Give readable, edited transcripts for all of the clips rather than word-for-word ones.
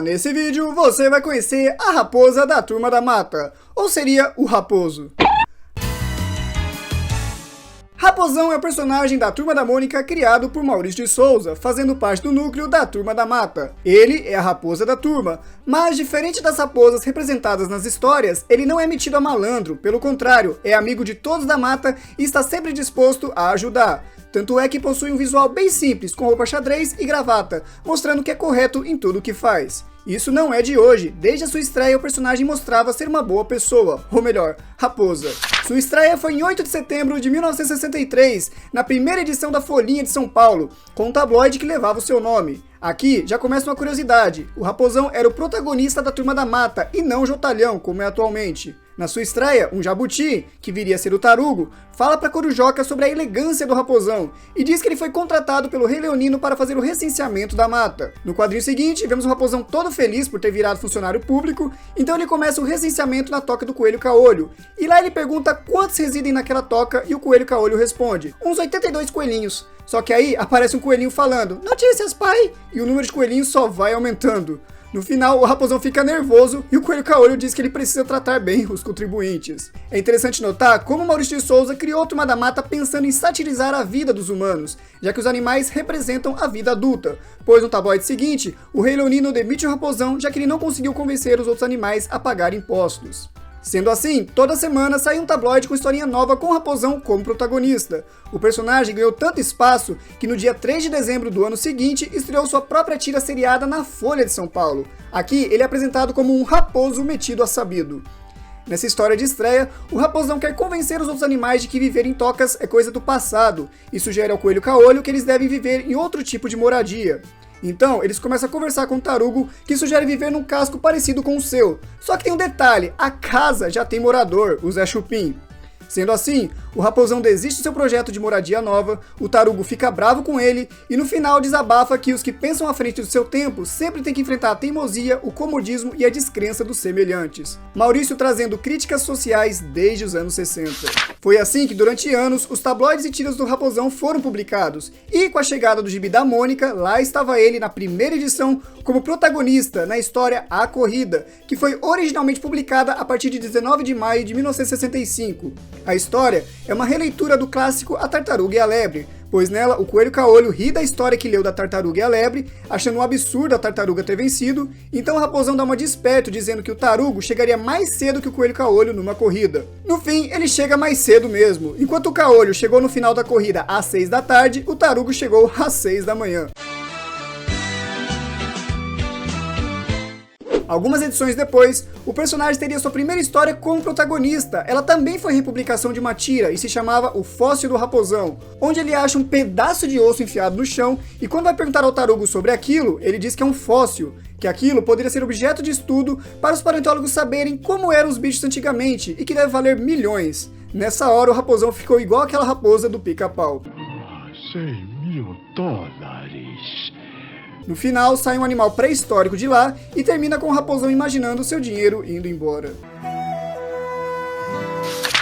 Nesse vídeo você vai conhecer a raposa da Turma da Mata, ou seria o Raposo. Raposão é o personagem da Turma da Mônica criado por Maurício de Souza, fazendo parte do núcleo da Turma da Mata. Ele é a raposa da turma, mas diferente das raposas representadas nas histórias, ele não é metido a malandro, pelo contrário, é amigo de todos da mata e está sempre disposto a ajudar. Tanto é que possui um visual bem simples, com roupa xadrez e gravata, mostrando que é correto em tudo o que faz. Isso não é de hoje, desde a sua estreia o personagem mostrava ser uma boa pessoa, ou melhor, raposa. Sua estreia foi em 8 de setembro de 1963, na primeira edição da Folhinha de São Paulo, com um tabloide que levava o seu nome. Aqui já começa uma curiosidade, o Raposão era o protagonista da Turma da Mata e não o Jotalhão, como é atualmente. Na sua estreia, um jabuti, que viria a ser o Tarugo, fala para Corujoca sobre a elegância do Raposão e diz que ele foi contratado pelo Rei Leonino para fazer o recenseamento da mata. No quadrinho seguinte, vemos o Raposão todo feliz por ter virado funcionário público, então ele começa o recenseamento na toca do Coelho Caolho. E lá ele pergunta quantos residem naquela toca e o Coelho Caolho responde, uns 82 coelhinhos. Só que aí aparece um coelhinho falando, notícias pai, e o número de coelhinhos só vai aumentando. No final, o Raposão fica nervoso e o Coelho Caolho diz que ele precisa tratar bem os contribuintes. É interessante notar como Maurício de Souza criou a Turma da Mata pensando em satirizar a vida dos humanos, já que os animais representam a vida adulta, pois no tabloide seguinte, o Rei Leonino demite o Raposão, já que ele não conseguiu convencer os outros animais a pagar impostos. Sendo assim, toda semana sai um tabloide com historinha nova com o Raposão como protagonista. O personagem ganhou tanto espaço que no dia 3 de dezembro do ano seguinte estreou sua própria tira seriada na Folha de São Paulo. Aqui ele é apresentado como um raposo metido a sabido. Nessa história de estreia, o Raposão quer convencer os outros animais de que viver em tocas é coisa do passado e sugere ao Coelho Caolho que eles devem viver em outro tipo de moradia. Então, eles começam a conversar com o Tarugo, que sugere viver num casco parecido com o seu. Só que tem um detalhe, a casa já tem morador, o Zé Chupim. Sendo assim, o Raposão desiste do seu projeto de moradia nova, o Tarugo fica bravo com ele e no final desabafa que os que pensam à frente do seu tempo sempre têm que enfrentar a teimosia, o comodismo e a descrença dos semelhantes. Maurício trazendo críticas sociais desde os anos 60. Foi assim que durante anos os tabloides e tiras do Raposão foram publicados e com a chegada do Gibi da Mônica, lá estava ele na primeira edição como protagonista na história A Corrida, que foi originalmente publicada a partir de 19 de maio de 1965. A história é uma releitura do clássico A Tartaruga e a Lebre, pois nela o Coelho Caolho ri da história que leu da Tartaruga e a Lebre, achando um absurdo a Tartaruga ter vencido, então o Raposão dá uma de esperto dizendo que o Tarugo chegaria mais cedo que o Coelho Caolho numa corrida. No fim, ele chega mais cedo mesmo, enquanto o Caolho chegou no final da corrida às 6 da tarde, o Tarugo chegou às 6 da manhã. Algumas edições depois, o personagem teria sua primeira história como protagonista. Ela também foi republicação de uma tira e se chamava O Fóssil do Raposão, onde ele acha um pedaço de osso enfiado no chão e quando vai perguntar ao Tarugo sobre aquilo, ele diz que é um fóssil, que aquilo poderia ser objeto de estudo para os paleontólogos saberem como eram os bichos antigamente e que deve valer milhões. Nessa hora o Raposão ficou igual aquela raposa do Pica-Pau. $100.000. No final, sai um animal pré-histórico de lá e termina com o Raposão imaginando seu dinheiro indo embora.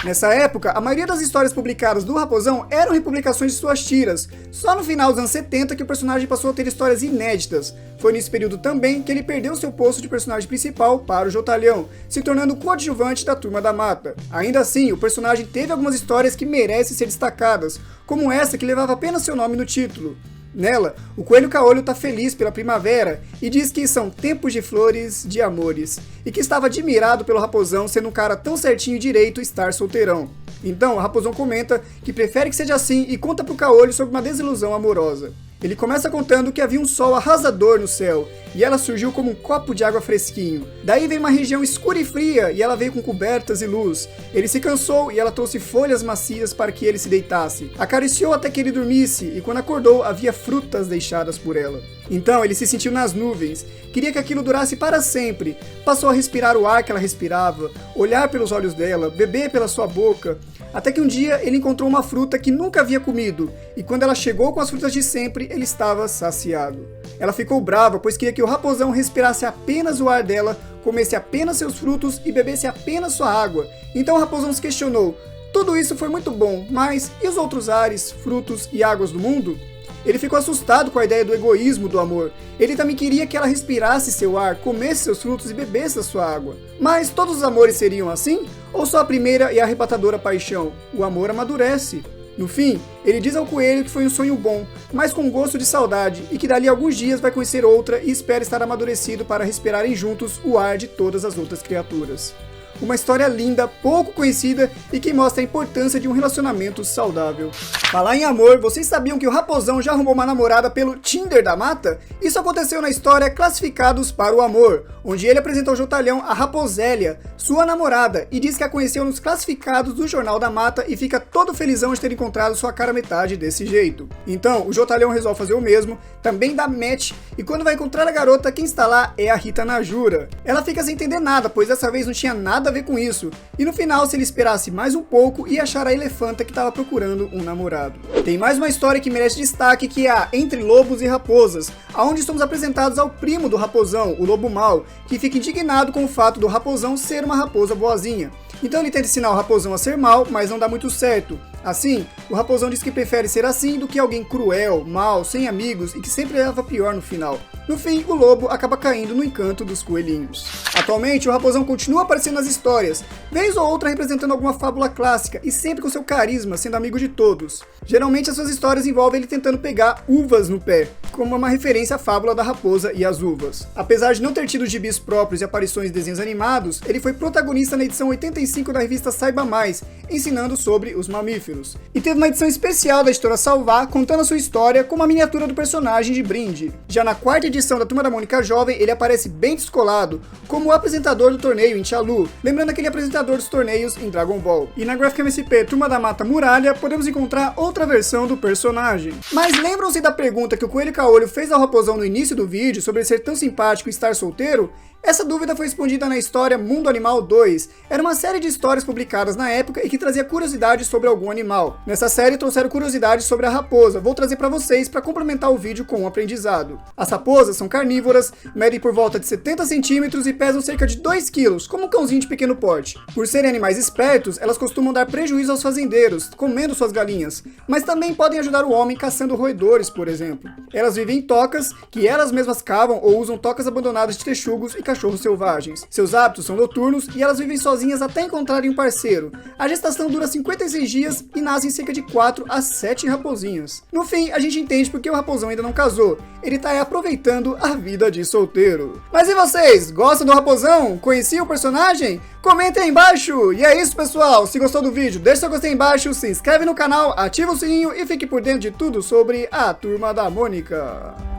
Nessa época, a maioria das histórias publicadas do Raposão eram republicações de suas tiras. Só no final dos anos 70 que o personagem passou a ter histórias inéditas. Foi nesse período também que ele perdeu seu posto de personagem principal para o Jotalhão, se tornando coadjuvante da Turma da Mata. Ainda assim, o personagem teve algumas histórias que merecem ser destacadas, como essa que levava apenas seu nome no título. Nela, o Coelho Caolho está feliz pela primavera e diz que são tempos de flores, de amores, e que estava admirado pelo Raposão sendo um cara tão certinho e direito estar solteirão. Então, o Raposão comenta que prefere que seja assim e conta pro Caolho sobre uma desilusão amorosa. Ele começa contando que havia um sol arrasador no céu, e ela surgiu como um copo de água fresquinho. Daí veio uma região escura e fria, e ela veio com cobertas e luz. Ele se cansou, e ela trouxe folhas macias para que ele se deitasse. Acariciou até que ele dormisse, e quando acordou, havia frutas deixadas por ela. Então ele se sentiu nas nuvens, queria que aquilo durasse para sempre. Passou a respirar o ar que ela respirava, olhar pelos olhos dela, beber pela sua boca, até que um dia ele encontrou uma fruta que nunca havia comido, e quando ela chegou com as frutas de sempre, ele estava saciado. Ela ficou brava, pois queria que o Raposão respirasse apenas o ar dela, comesse apenas seus frutos e bebesse apenas sua água. Então o Raposão se questionou, tudo isso foi muito bom, mas e os outros ares, frutos e águas do mundo? Ele ficou assustado com a ideia do egoísmo do amor. Ele também queria que ela respirasse seu ar, comesse seus frutos e bebesse a sua água. Mas todos os amores seriam assim? Ou só a primeira e arrebatadora paixão? O amor amadurece. No fim, ele diz ao coelho que foi um sonho bom, mas com gosto de saudade, e que dali a alguns dias vai conhecer outra e espera estar amadurecido para respirarem juntos o ar de todas as outras criaturas. Uma história linda, pouco conhecida e que mostra a importância de um relacionamento saudável. Falar em amor, vocês sabiam que o Raposão já arrumou uma namorada pelo Tinder da Mata? Isso aconteceu na história Classificados para o Amor, onde ele apresentou ao Jotalhão a Raposélia, sua namorada, e diz que a conheceu nos classificados do Jornal da Mata e fica todo felizão de ter encontrado sua cara metade desse jeito. Então, o Jotalhão resolve fazer o mesmo, também dá match, e quando vai encontrar a garota, quem está lá é a Rita Najura. Ela fica sem entender nada, pois dessa vez não tinha nada a ver com isso, e no final, se ele esperasse mais um pouco, ia achar a elefanta que estava procurando um namorado. Tem mais uma história que merece destaque, que é a Entre Lobos e Raposas, onde somos apresentados ao primo do Raposão, o Lobo Mau, que fica indignado com o fato do Raposão ser uma raposa boazinha. Então ele tenta ensinar o Raposão a ser mau, mas não dá muito certo. Assim, o Raposão diz que prefere ser assim do que alguém cruel, mau, sem amigos e que sempre leva pior no final. No fim, o lobo acaba caindo no encanto dos coelhinhos. Atualmente, o Raposão continua aparecendo nas histórias, vez ou outra representando alguma fábula clássica e sempre com seu carisma, sendo amigo de todos. Geralmente, as suas histórias envolvem ele tentando pegar uvas no pé, como uma referência à fábula da raposa e as uvas. Apesar de não ter tido gibis próprios e aparições em desenhos animados, ele foi protagonista na edição 85 da revista Saiba Mais, ensinando sobre os mamíferos. E teve uma edição especial da editora Salvar, contando a sua história com uma miniatura do personagem de brinde. Já na quarta edição da Turma da Mônica Jovem, ele aparece bem descolado, como o apresentador do torneio em Tchalu, lembrando aquele apresentador dos torneios em Dragon Ball. E na Graphic MSP Turma da Mata Muralha, podemos encontrar outra versão do personagem. Mas lembram-se da pergunta que o Coelho Caolho fez ao Raposão no início do vídeo sobre ele ser tão simpático e estar solteiro? Essa dúvida foi respondida na história Mundo Animal 2. Era uma série de histórias publicadas na época e que trazia curiosidades sobre algum animal. Nessa série trouxeram curiosidades sobre a raposa. Vou trazer para vocês para complementar o vídeo com um aprendizado. As raposas são carnívoras, medem por volta de 70 centímetros e pesam cerca de 2 quilos, como um cãozinho de pequeno porte. Por serem animais espertos, elas costumam dar prejuízo aos fazendeiros, comendo suas galinhas, mas também podem ajudar o homem caçando roedores, por exemplo. Elas vivem em tocas, que elas mesmas cavam ou usam tocas abandonadas de texugos e cachorros selvagens. Seus hábitos são noturnos e elas vivem sozinhas até encontrarem um parceiro. A gestação dura 56 dias e nascem cerca de 4 a 7 raposinhas. No fim, a gente entende porque o Raposão ainda não casou. Ele tá aí aproveitando a vida de solteiro. Mas e vocês? Gostam do Raposão? Conheciam o personagem? Comentem aí embaixo! E é isso, pessoal! Se gostou do vídeo, deixa seu gostei aí embaixo, se inscreve no canal, ativa o sininho e fique por dentro de tudo sobre a Turma da Mônica.